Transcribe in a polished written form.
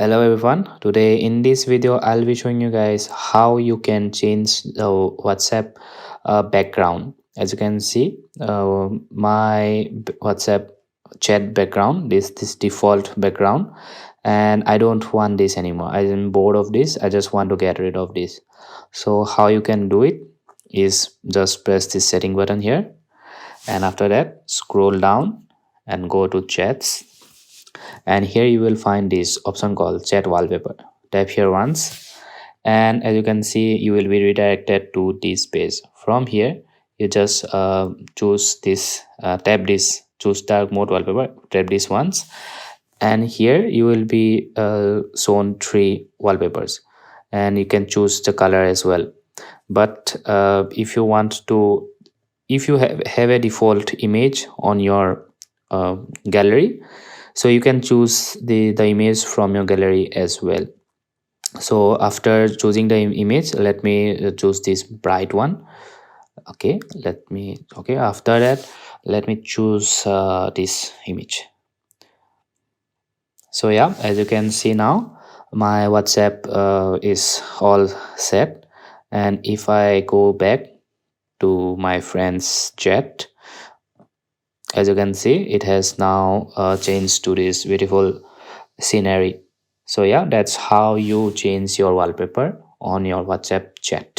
Hello everyone. Today in this video I'll be showing you guys how you can change the WhatsApp background. As you can see, my WhatsApp chat background this default background, and I don't want this anymore. I'm bored of this. I just want to get rid of this. So how you can do it is just press this setting button here, and after that scroll down and go to chats, and here you will find this option called chat wallpaper. Tap here once, and as you can see you will be redirected to this page. From here you just choose this, tap this, choose dark mode wallpaper, tap this once, and here you will be shown three wallpapers, and you can choose the color as well. But if you want to, if you have a default image on your gallery, so you can choose the image from your gallery as well. So after choosing the image, let me choose this bright one. Okay, okay, after that let me choose this image. So yeah, as you can see now, my WhatsApp is all set, and if I go back to my friends chat, as you can see it has now changed to this beautiful scenery. So yeah, that's how you change your wallpaper on your WhatsApp chat.